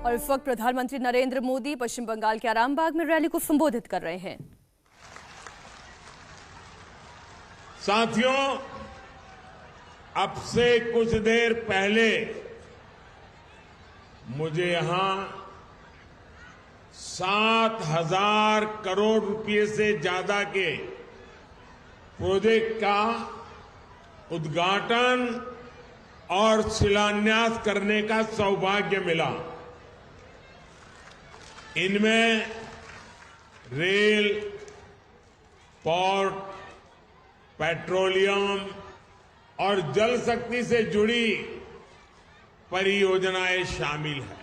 और इस वक्त प्रधानमंत्री नरेंद्र मोदी पश्चिम बंगाल के आरामबाग में रैली को संबोधित कर रहे हैं। साथियों, अब से कुछ देर पहले मुझे यहां 7,000 करोड़ रुपए से ज्यादा के प्रोजेक्ट का उद्घाटन और शिलान्यास करने का सौभाग्य मिला। इनमें रेल, पोर्ट, पेट्रोलियम और जल शक्ति से जुड़ी परियोजनाएं शामिल हैं।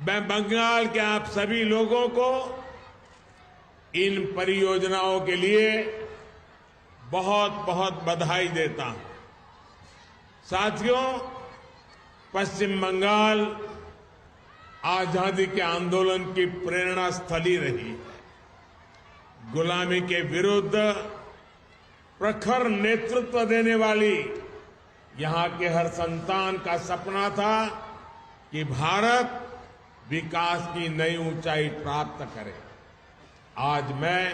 मैं बंगाल के आप सभी लोगों को इन परियोजनाओं के लिए बहुत बहुत बधाई देता हूं। साथियों, पश्चिम बंगाल आजादी के आंदोलन की प्रेरणा स्थली रही है। गुलामी के विरुद्ध प्रखर नेतृत्व देने वाली यहां के हर संतान का सपना था कि भारत विकास की नई ऊंचाई प्राप्त करे। आज मैं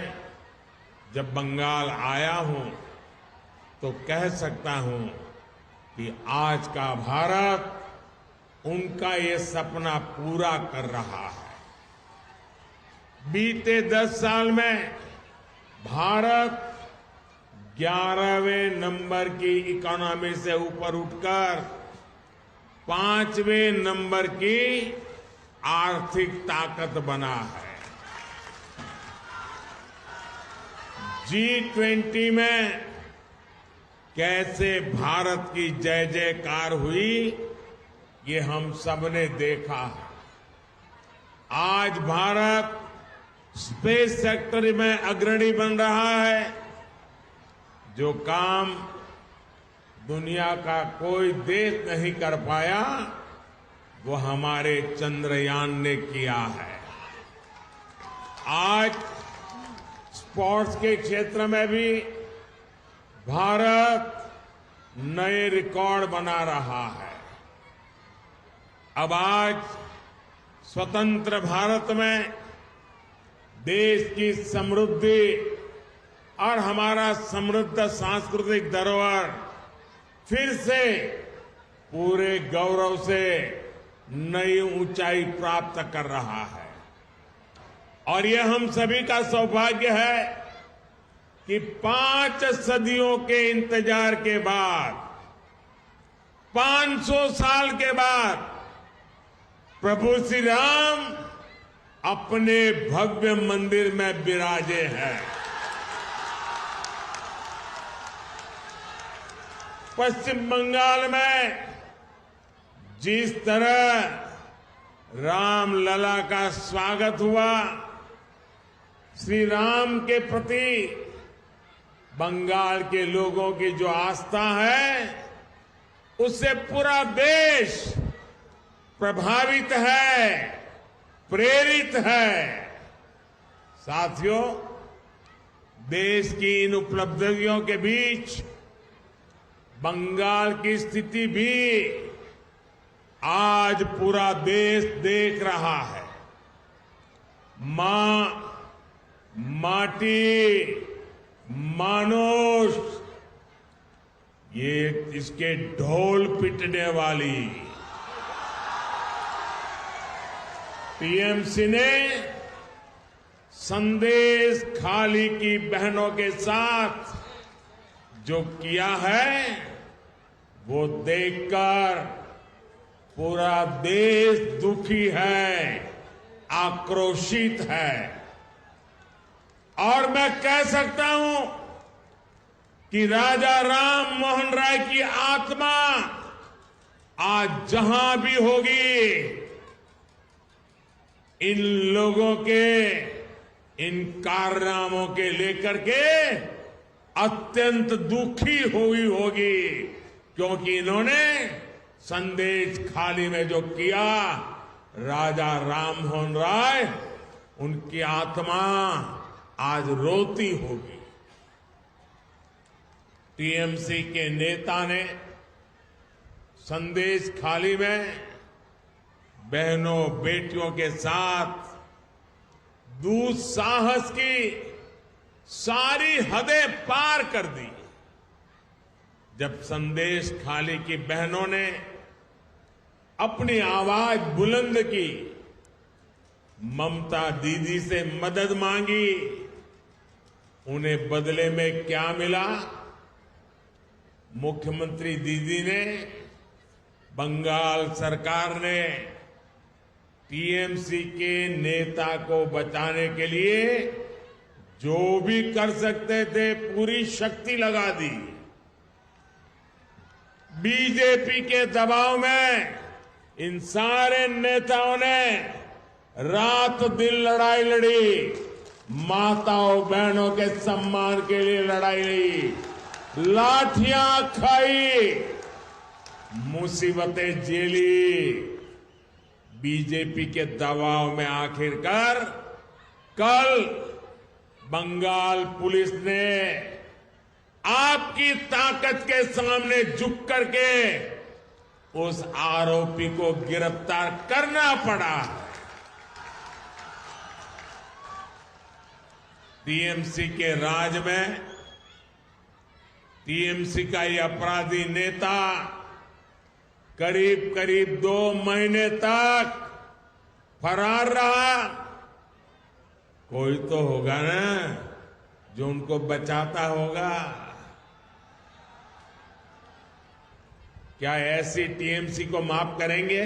जब बंगाल आया हूं तो कह सकता हूं कि आज का भारत उनका ये सपना पूरा कर रहा है। बीते 10 साल में भारत 11वें नंबर की इकोनॉमी से ऊपर उठकर 5वें नंबर की आर्थिक ताकत बना है। G20 में कैसे भारत की जय जयकार हुई, ये हम सबने देखा है। आज भारत स्पेस सेक्टर में अग्रणी बन रहा है। जो काम दुनिया का कोई देश नहीं कर पाया, वो हमारे चंद्रयान ने किया है। आज स्पोर्ट्स के क्षेत्र में भी भारत नए रिकॉर्ड बना रहा है। अब आज स्वतंत्र भारत में देश की समृद्धि और हमारा समृद्ध सांस्कृतिक धरोहर फिर से पूरे गौरव से नई ऊंचाई प्राप्त कर रहा है। और यह हम सभी का सौभाग्य है कि 5 सदियों के इंतजार के बाद, 500 साल के बाद प्रभु श्री राम अपने भव्य मंदिर में विराजे हैं। पश्चिम बंगाल में जिस तरह रामलला का स्वागत हुआ, श्री राम के प्रति बंगाल के लोगों की जो आस्था है, उससे पूरा देश प्रभावित है, प्रेरित है। साथियों, देश की इन उपलब्धियों के बीच बंगाल की स्थिति भी आज पूरा देश देख रहा है। मां, माटी, मानुष, ये इसके ढोल पिटने वाली टीएमसी ने संदेश खाली की बहनों के साथ जो किया है, वो देखकर पूरा देश दुखी है, आक्रोशित है। और मैं कह सकता हूं कि राजा राम मोहन राय की आत्मा आज जहां भी होगी, इन लोगों के इन कारनामों के लेकर के अत्यंत दुखी हुई होगी, क्योंकि इन्होंने संदेश खाली में जो किया, राजा राम मोहन राय, उनकी आत्मा आज रोती होगी। टीएमसी के नेता ने संदेश खाली में बहनों बेटियों के साथ दुस्साहस की सारी हदें पार कर दी। जब संदेश खाली की बहनों ने अपनी आवाज बुलंद की, ममता दीदी से मदद मांगी, उन्हें बदले में क्या मिला? मुख्यमंत्री दीदी ने, बंगाल सरकार ने टीएमसी के नेता को बचाने के लिए जो भी कर सकते थे पूरी शक्ति लगा दी। बीजेपी के दबाव में इन सारे नेताओं ने रात दिन लड़ाई लड़ी, माताओं बहनों के सम्मान के लिए लड़ाई लड़ी, लाठियां खाई, मुसीबतें झेली। बीजेपी के दबाव में आखिरकार कल बंगाल पुलिस ने आपकी ताकत के सामने झुक करके उस आरोपी को गिरफ्तार करना पड़ा। टीएमसी के राज में टीएमसी का ये अपराधी नेता करीब करीब 2 महीने तक फरार रहा। कोई तो होगा ना जो उनको बचाता होगा। क्या ऐसी टीएमसी को माफ करेंगे?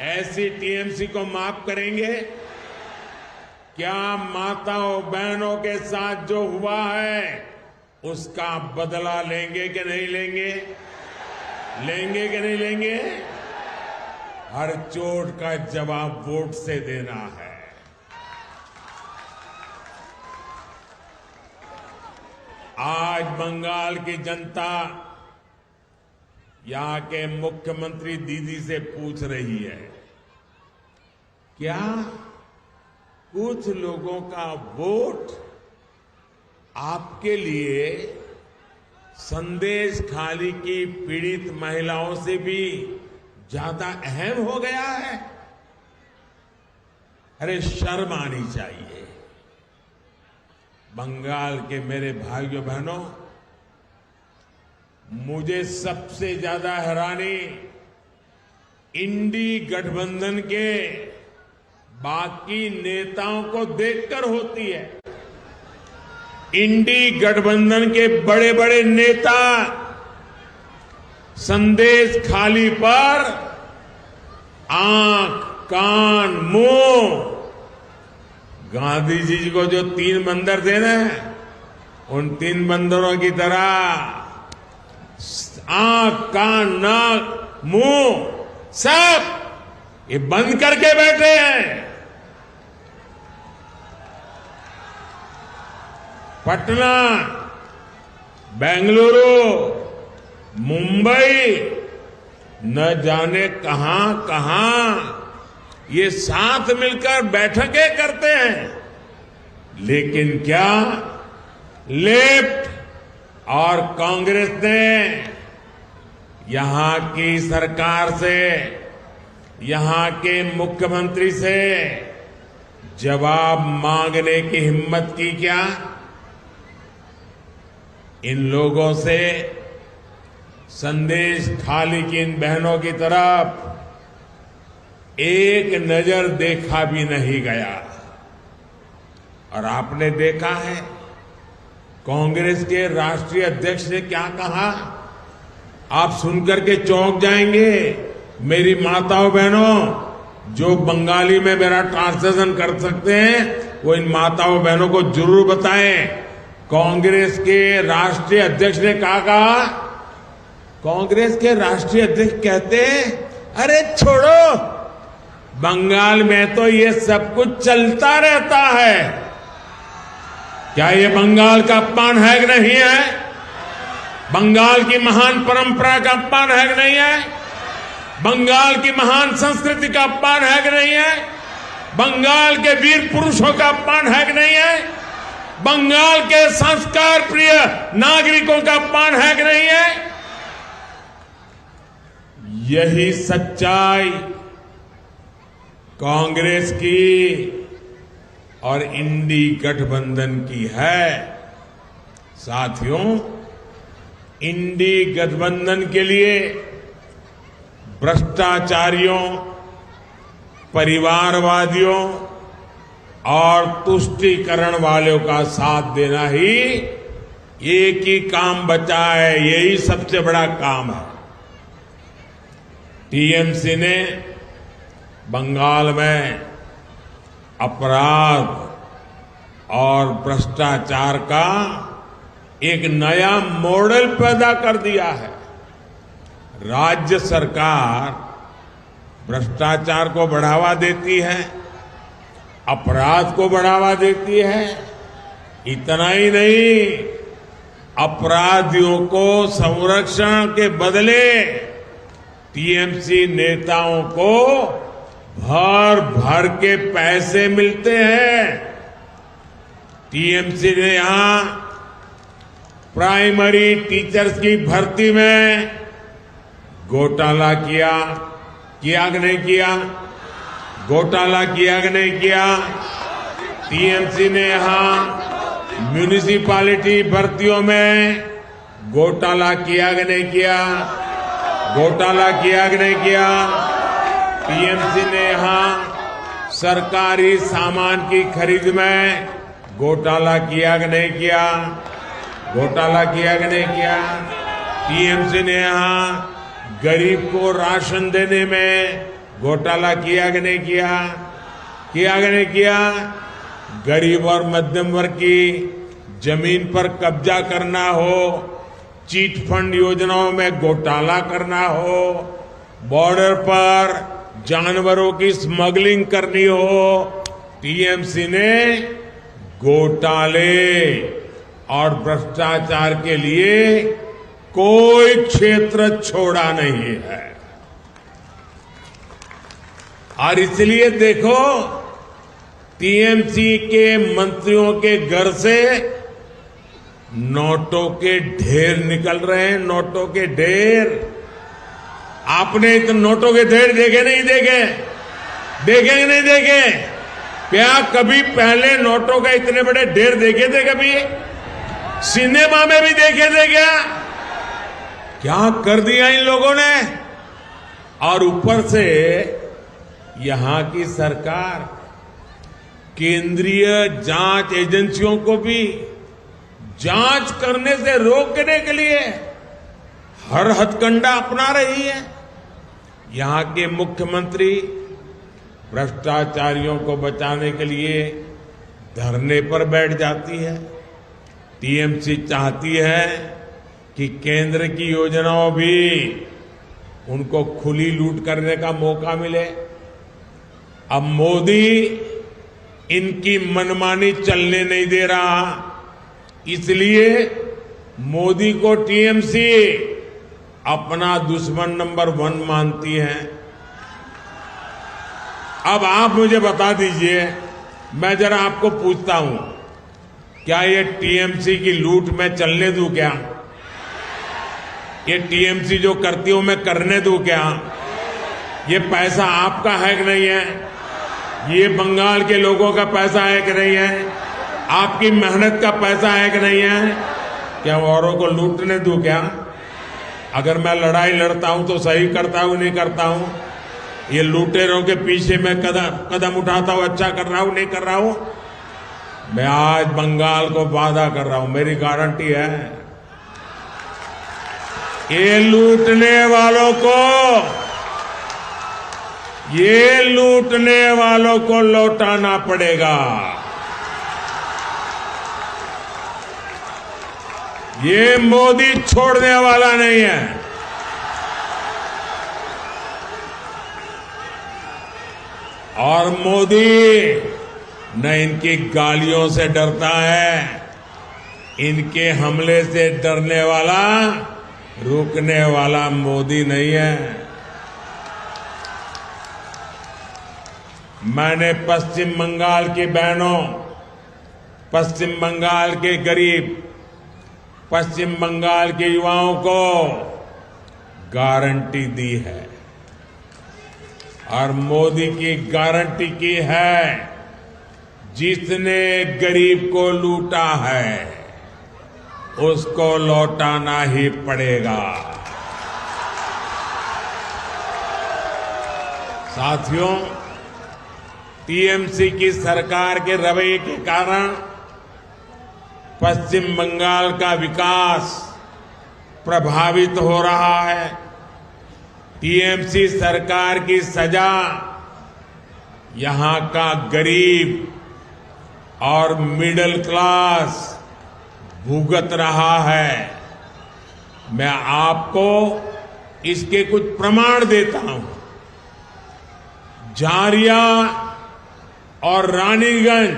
ऐसी टीएमसी को माफ करेंगे? क्या माताओं बहनों के साथ जो हुआ है उसका बदला लेंगे कि नहीं लेंगे? लेंगे कि नहीं लेंगे? हर चोट का जवाब वोट से देना है। आज बंगाल की जनता यहां के मुख्यमंत्री दीदी से पूछ रही है, क्या कुछ लोगों का वोट आपके लिए संदेश खाली की पीड़ित महिलाओं से भी ज्यादा अहम हो गया है? अरे शर्म आनी चाहिए। बंगाल के मेरे भाइयों बहनों, मुझे सबसे ज्यादा हैरानी इंडी गठबंधन के बाकी नेताओं को देखकर होती है। इंडी गठबंधन के बड़े बड़े नेता संदेश खाली पर आंख, कान, मुंह, गांधी जी को जो 3 बंदर थे ना, उन 3 बंदरों की तरह आंख, कान, नाक, मुंह सब ये बंद करके बैठे हैं। पटना, बेंगलुरु, मुंबई, न जाने कहां कहां ये साथ मिलकर बैठकें करते हैं। लेकिन क्या लेफ्ट और कांग्रेस ने यहां की सरकार से, यहां के मुख्यमंत्री से जवाब मांगने की हिम्मत की क्या? इन लोगों से संदेश खाली की इन बहनों की तरफ एक नजर देखा भी नहीं गया। और आपने देखा है कांग्रेस के राष्ट्रीय अध्यक्ष ने क्या कहा? आप सुनकर के चौंक जाएंगे। मेरी माताओं बहनों, जो बंगाली में मेरा ट्रांसलेशन कर सकते हैं वो इन माताओं बहनों को जरूर बताएं। कांग्रेस के राष्ट्रीय अध्यक्ष ने क्या कहा? कांग्रेस के राष्ट्रीय अध्यक्ष कहते हैं, अरे छोड़ो, बंगाल में तो ये सब कुछ चलता रहता है। क्या ये बंगाल का अपमान है कि नहीं है? बंगाल की महान परंपरा का अपमान है कि नहीं है? बंगाल की महान संस्कृति का अपमान है कि नहीं है? बंगाल के वीर पुरुषों का अपमान है कि नहीं है? बंगाल के संस्कार प्रिय नागरिकों का अपमान है कि नहीं है? यही सच्चाई कांग्रेस की और इंडी गठबंधन की है। साथियों, इंडी गठबंधन के लिए भ्रष्टाचारियों, परिवारवादियों और तुष्टीकरण वालों का साथ देना ही एक ही काम बचा है, यही सबसे बड़ा काम है। टीएमसी ने बंगाल में अपराध और भ्रष्टाचार का एक नया मॉडल पैदा कर दिया है। राज्य सरकार भ्रष्टाचार को बढ़ावा देती है, अपराध को बढ़ावा देती है। इतना ही नहीं, अपराधियों को संरक्षण के बदले टीएमसी नेताओं को भर भर के पैसे मिलते हैं। टीएमसी ने यहां प्राइमरी टीचर्स की भर्ती में घोटाला किया कि नहीं किया? घोटाला किया कि नहीं किया? टीएमसी ने यहां म्यूनिसिपैलिटी भर्तियों में घोटाला किया कि नहीं किया? घोटाला किया कि नहीं किया? टीएमसी ने यहां सरकारी सामान की खरीद में घोटाला किया कि नहीं किया? घोटाला किया कि नहीं किया? टीएमसी ने यहां गरीब को राशन देने में घोटाला किया कि नहीं किया? किया कि नहीं किया? गरीब और मध्यम वर्ग की जमीन पर कब्जा करना हो, चीट फंड योजनाओं में घोटाला करना हो, बॉर्डर पर जानवरों की स्मगलिंग करनी हो, टीएमसी ने घोटाले और भ्रष्टाचार के लिए कोई क्षेत्र छोड़ा नहीं है। और इसलिए देखो, टीएमसी के मंत्रियों के घर से नोटों के ढेर निकल रहे हैं। नोटों के ढेर आपने तो नोटों के ढेर देखे नहीं देखे? देखे कि नहीं देखे? क्या कभी पहले नोटों का इतने बड़े ढेर देखे थे? कभी सिनेमा में भी देखे थे क्या? क्या कर दिया इन लोगों ने? और ऊपर से यहां की सरकार केंद्रीय जांच एजेंसियों को भी जांच करने से रोकने के लिए हर हथकंडा अपना रही है। यहां के मुख्यमंत्री भ्रष्टाचारियों को बचाने के लिए धरने पर बैठ जाती है। टीएमसी चाहती है कि केंद्र की योजनाओं भी उनको खुली लूट करने का मौका मिले। अब मोदी इनकी मनमानी चलने नहीं दे रहा, इसलिए मोदी को टीएमसी अपना दुश्मन नंबर 1 मानती है। अब आप मुझे बता दीजिए, मैं जरा आपको पूछता हूं, क्या ये टीएमसी की लूट मैं चलने दूं क्या? ये टीएमसी जो करती हूं मैं करने दूं क्या? ये पैसा आपका है कि नहीं है? ये बंगाल के लोगों का पैसा है कि नहीं है? आपकी मेहनत का पैसा है कि नहीं है? क्या औरों को लूटने दूं क्या? अगर मैं लड़ाई लड़ता हूं तो सही करता हूं नहीं करता हूं? ये लुटेरों के पीछे मैं कदम उठाता हूं, अच्छा कर रहा हूं नहीं कर रहा हूं? मैं आज बंगाल को वादा कर रहा हूं, मेरी गारंटी है, ये लूटने वालों को लौटाना पड़ेगा। ये मोदी छोड़ने वाला नहीं है। और मोदी न इनकी गालियों से डरता है, इनके हमले से डरने वाला, रुकने वाला मोदी नहीं है। मैंने पश्चिम बंगाल की बहनों, पश्चिम बंगाल के गरीब, पश्चिम बंगाल के युवाओं को गारंटी दी है और मोदी की गारंटी की है, जिसने गरीब को लूटा है उसको लौटाना ही पड़ेगा। साथियों, टीएमसी की सरकार के रवैये के कारण पश्चिम बंगाल का विकास प्रभावित हो रहा है। टीएमसी सरकार की सजा यहां का गरीब और मिडिल क्लास भुगत रहा है। मैं आपको इसके कुछ प्रमाण देता हूं। झारिया और रानीगंज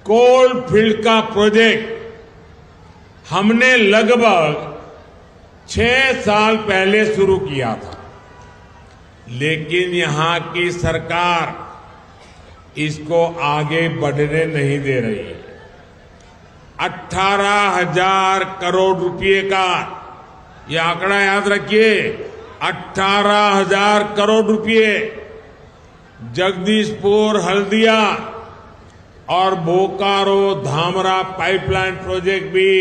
कोल फील्ड का प्रोजेक्ट हमने लगभग 6 साल पहले शुरू किया था, लेकिन यहां की सरकार इसको आगे बढ़ने नहीं दे रही है। 18,000 करोड़ रुपए का ये आंकड़ा याद रखिए, 18,000 करोड़ रुपए जगदीशपुर, हल्दिया और बोकारो धामरा पाइपलाइन प्रोजेक्ट भी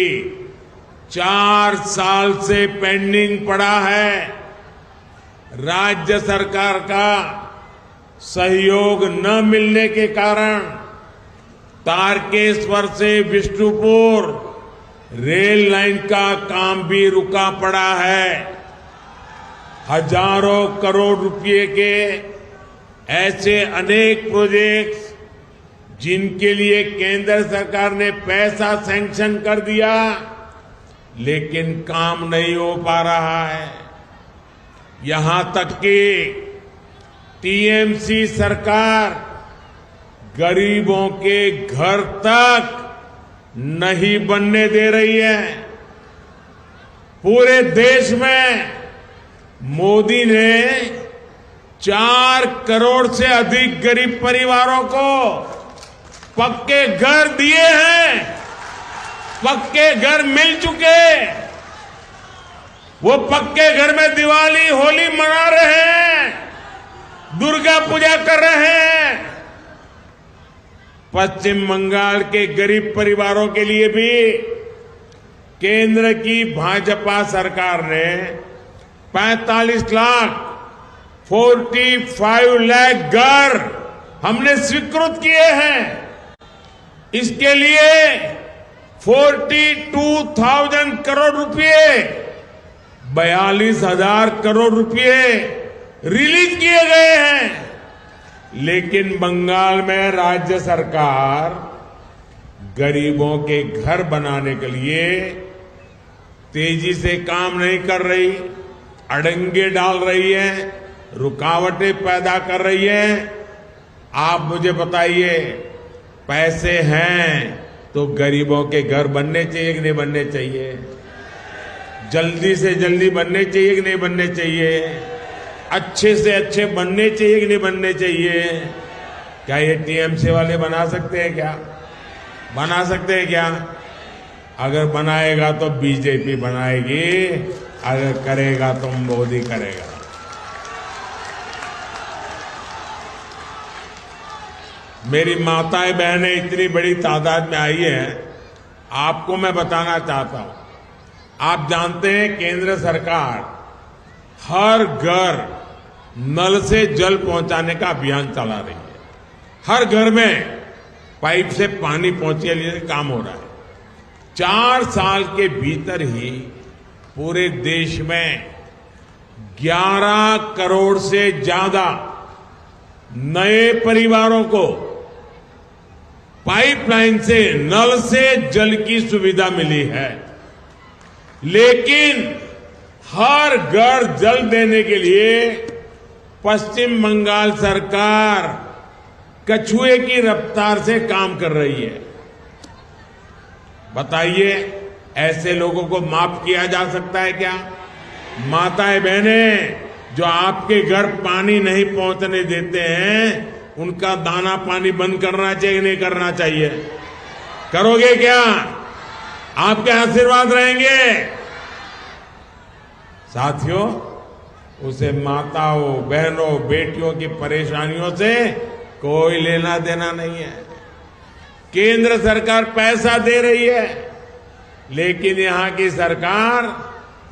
4 साल से पेंडिंग पड़ा है। राज्य सरकार का सहयोग न मिलने के कारण तारकेश्वर से विष्णुपुर रेल लाइन का काम भी रुका पड़ा है। हजारों करोड़ रुपए के ऐसे अनेक प्रोजेक्ट्स जिनके लिए केंद्र सरकार ने पैसा सैंक्शन कर दिया, लेकिन काम नहीं हो पा रहा है। यहां तक कि टीएमसी सरकार गरीबों के घर तक नहीं बनने दे रही है। पूरे देश में मोदी ने 4 करोड़ से अधिक गरीब परिवारों को पक्के घर दिए हैं, पक्के घर मिल चुके। वो पक्के घर में दिवाली, होली मना रहे हैं, दुर्गा पूजा कर रहे हैं। पश्चिम बंगाल के गरीब परिवारों के लिए भी केंद्र की भाजपा सरकार ने 45 लाख 45 लाख घर हमने स्वीकृत किए हैं। इसके लिए 42,000 करोड़ रुपए, 42,000 करोड़ रुपए रिलीज किए गए हैं। लेकिन बंगाल में राज्य सरकार गरीबों के घर बनाने के लिए तेजी से काम नहीं कर रही, अड़ंगे डाल रही है, रुकावटें पैदा कर रही है। आप मुझे बताइए, पैसे हैं तो गरीबों के घर बनने चाहिए कि नहीं बनने चाहिए? जल्दी से जल्दी बनने चाहिए कि नहीं बनने चाहिए? अच्छे से अच्छे बनने चाहिए कि नहीं बनने चाहिए? क्या ये टीएमसी वाले बना सकते हैं क्या? बना सकते हैं क्या? अगर बनाएगा तो बीजेपी बनाएगी, अगर करेगा तो मोदी करेगा। मेरी माताएं बहनें इतनी बड़ी तादाद में आई हैं, आपको मैं बताना चाहता हूं। आप जानते हैं केंद्र सरकार हर घर नल से जल पहुंचाने का अभियान चला रही है। हर घर में पाइप से पानी पहुंचाने का काम हो रहा है। 4 साल के भीतर ही पूरे देश में 11 करोड़ से ज्यादा नए परिवारों को पाइपलाइन से, नल से जल की सुविधा मिली है। लेकिन हर घर जल देने के लिए पश्चिम बंगाल सरकार कछुए की रफ्तार से काम कर रही है। बताइए, ऐसे लोगों को माफ किया जा सकता है क्या? माताएं बहनें जो आपके घर पानी नहीं पहुंचने देते हैं, उनका दाना पानी बंद करना चाहिए नहीं करना चाहिए? करोगे क्या? आपके आशीर्वाद रहेंगे। साथियों, उसे माताओं, बहनों, बेटियों की परेशानियों से कोई लेना देना नहीं है। केंद्र सरकार पैसा दे रही है, लेकिन यहां की सरकार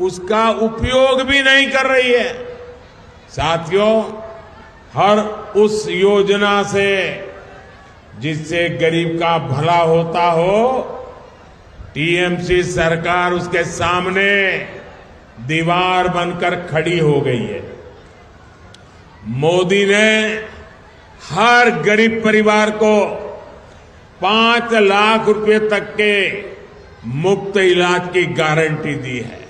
उसका उपयोग भी नहीं कर रही है। साथियों, हर उस योजना से जिससे गरीब का भला होता हो, टीएमसी सरकार उसके सामने दीवार बनकर खड़ी हो गई है। मोदी ने हर गरीब परिवार को 5 लाख रुपए तक के मुफ्त इलाज की गारंटी दी है।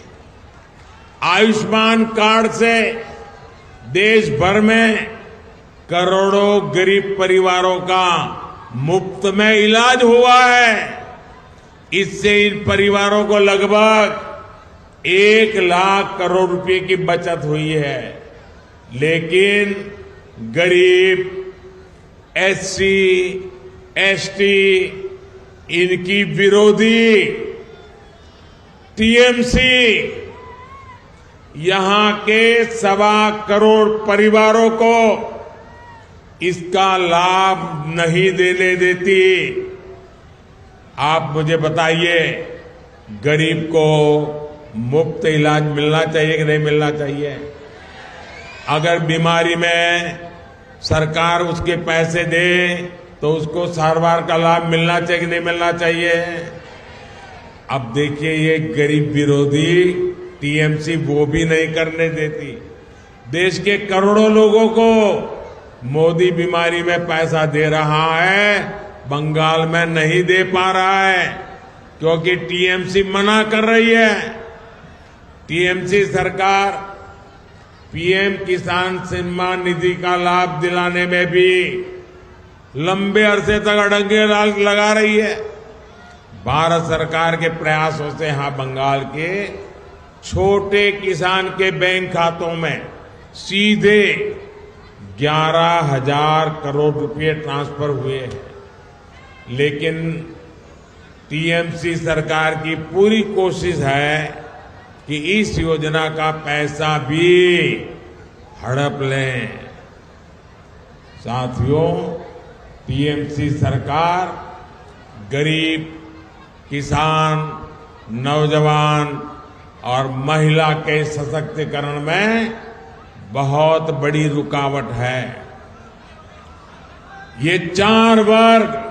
आयुष्मान कार्ड से देश भर में करोड़ों गरीब परिवारों का मुफ्त में इलाज हुआ है। इससे इन परिवारों को लगभग 1 लाख करोड़ रुपए की बचत हुई है। लेकिन गरीब, एससी, एसटी, इनकी विरोधी टीएमसी यहां के 1.25 करोड़ परिवारों को इसका लाभ नहीं देने देती। आप मुझे बताइए, गरीब को मुफ्त इलाज मिलना चाहिए कि नहीं मिलना चाहिए? अगर बीमारी में सरकार उसके पैसे दे तो उसको सारवार का लाभ मिलना चाहिए कि नहीं मिलना चाहिए? अब देखिए, ये गरीब विरोधी टीएमसी वो भी नहीं करने देती। देश के करोड़ों लोगों को मोदी बीमारी में पैसा दे रहा है, बंगाल में नहीं दे पा रहा है क्योंकि टीएमसी मना कर रही है। टीएमसी सरकार पीएम किसान सम्मान निधि का लाभ दिलाने में भी लंबे अरसे तक अड़ंगे लगा रही है। भारत सरकार के प्रयासों से यहां बंगाल के छोटे किसान के बैंक खातों में सीधे 11,000 करोड़ रुपए ट्रांसफर हुए हैं। लेकिन टीएमसी सरकार की पूरी कोशिश है कि इस योजना का पैसा भी हड़प लें। साथियों, टीएमसी सरकार गरीब, किसान, नौजवान और महिला के सशक्तिकरण में बहुत बड़ी रुकावट है। ये 4 वर्ग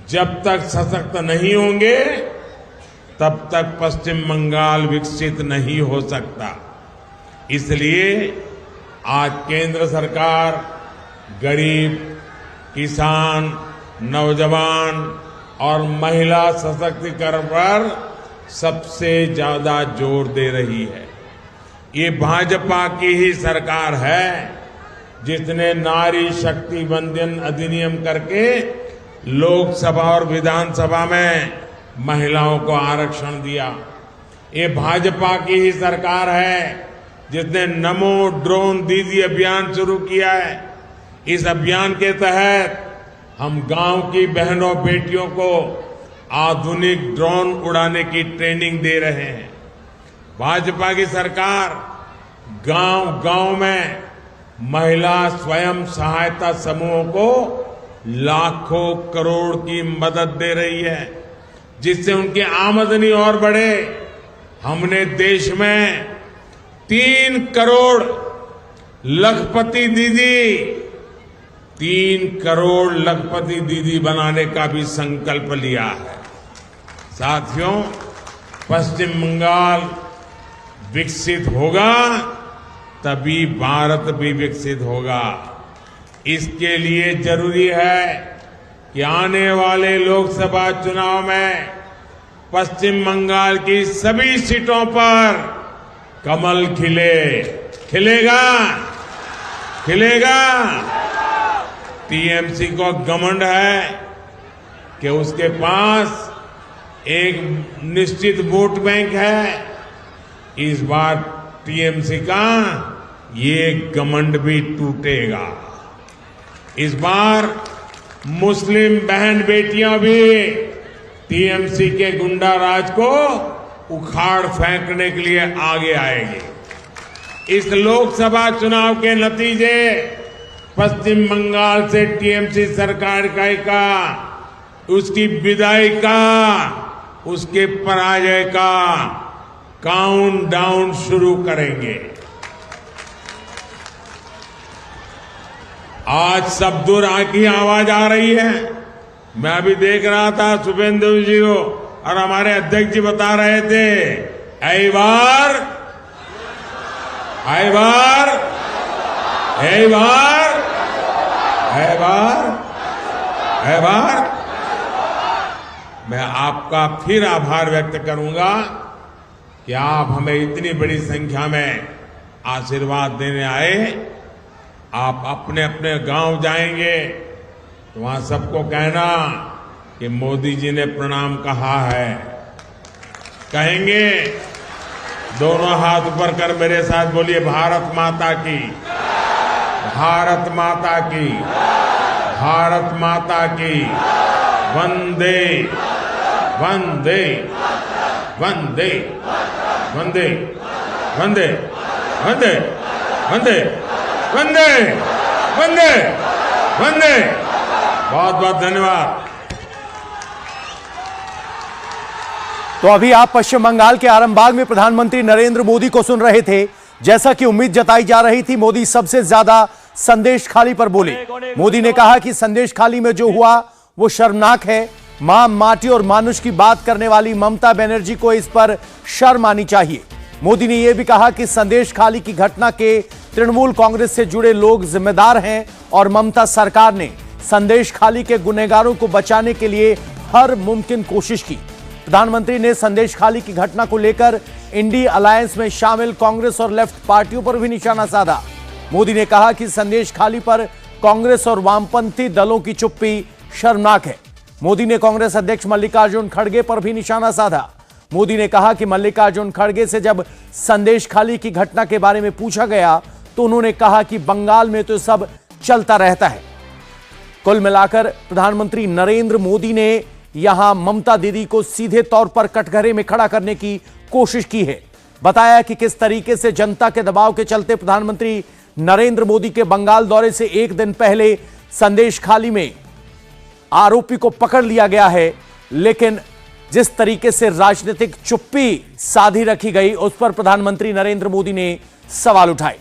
जब तक सशक्त नहीं होंगे तब तक पश्चिम बंगाल विकसित नहीं हो सकता। इसलिए आज केंद्र सरकार गरीब, किसान, नौजवान और महिला सशक्तिकरण पर सबसे ज्यादा जोर दे रही है। ये भाजपा की ही सरकार है जिसने नारी शक्ति वंदन अधिनियम करके लोकसभा और विधानसभा में महिलाओं को आरक्षण दिया। ये भाजपा की ही सरकार है जिसने नमो ड्रोन दीदी अभियान शुरू किया है। इस अभियान के तहत हम गांव की बहनों, बेटियों को आधुनिक ड्रोन उड़ाने की ट्रेनिंग दे रहे हैं। भाजपा की सरकार गांव-गांव में महिला स्वयं सहायता समूहों को लाखों करोड़ की मदद दे रही है, जिससे उनकी आमदनी और बढ़े। हमने देश में 3 करोड़ लखपति दीदी, 3 करोड़ लखपति दीदी बनाने का भी संकल्प लिया है। साथियों, पश्चिम बंगाल विकसित होगा तभी भारत भी विकसित होगा। इसके लिए जरूरी है कि आने वाले लोकसभा चुनाव में पश्चिम बंगाल की सभी सीटों पर कमल खिले। खिलेगा? खिलेगा? टीएमसी को घमंड है कि उसके पास एक निश्चित वोट बैंक है। इस बार टीएमसी का ये घमंड भी टूटेगा। इस बार मुस्लिम बहन बेटियां भी टीएमसी के गुंडा राज को उखाड़ फेंकने के लिए आगे आएगी। इस लोकसभा चुनाव के नतीजे पश्चिम बंगाल से टीएमसी सरकार का उसकी विदाई का, उसके पराजय का काउंटडाउन शुरू करेंगे। आज सब दूर की आवाज आ रही है। मैं अभी देख रहा था शुभेंदु जी को और हमारे अध्यक्ष जी बता रहे थे, ऐ बार, ऐ बार, ऐ बार, ऐ बार, ऐ बार। मैं आपका फिर आभार व्यक्त करूंगा कि आप हमें इतनी बड़ी संख्या में आशीर्वाद देने आए। आप अपने अपने गांव जाएंगे तो वहां सबको कहना कि मोदी जी ने प्रणाम कहा है। कहेंगे, दोनों हाथ ऊपर कर मेरे साथ बोलिए, भारत माता की, भारत माता की, भारत माता की, वंदे वंदे वंदे वंदे वंदे वंदे वंदे वंदे वंदे वंदे। बहुत बहुत धन्यवाद। तो अभी आप पश्चिम बंगाल के आरामबाग में प्रधानमंत्री नरेंद्र मोदी को सुन रहे थे। जैसा कि उम्मीद जताई जा रही थी, मोदी सबसे ज्यादा संदेश खाली पर बोले। मोदी ने कहा कि संदेश खाली में जो हुआ वो शर्मनाक है। मां, माटी और मानुष की बात करने वाली ममता बनर्जी को इस पर शर्म आनी चाहिए। मोदी ने यह भी कहा कि संदेश खाली की घटना के तृणमूल कांग्रेस से जुड़े लोग जिम्मेदार हैं और ममता सरकार ने संदेश खाली के गुनहगारों को बचाने के लिए हर मुमकिन कोशिश की। प्रधानमंत्री ने संदेश खाली की घटना को लेकर इंडी अलायंस में शामिल कांग्रेस और लेफ्ट पार्टियों पर भी निशाना साधा। मोदी ने कहा कि संदेश खाली पर कांग्रेस और वामपंथी दलों की चुप्पी शर्मनाक है। मोदी ने कांग्रेस अध्यक्ष मल्लिकार्जुन खड़गे पर भी निशाना साधा। मोदी ने कहा कि मल्लिकार्जुन खड़गे से जब संदेश खाली की घटना के बारे में पूछा गया तो उन्होंने कहा कि बंगाल में तो सब चलता रहता है। कुल मिलाकर प्रधानमंत्री नरेंद्र मोदी ने यहां ममता दीदी को सीधे तौर पर कटघरे में खड़ा करने की कोशिश की है। बताया कि किस तरीके से जनता के दबाव के चलते प्रधानमंत्री नरेंद्र मोदी के बंगाल दौरे से एक दिन पहले संदेश खाली में आरोपी को पकड़ लिया गया है, लेकिन जिस तरीके से राजनीतिक चुप्पी साधी रखी गई उस पर प्रधानमंत्री नरेंद्र मोदी ने सवाल उठाए।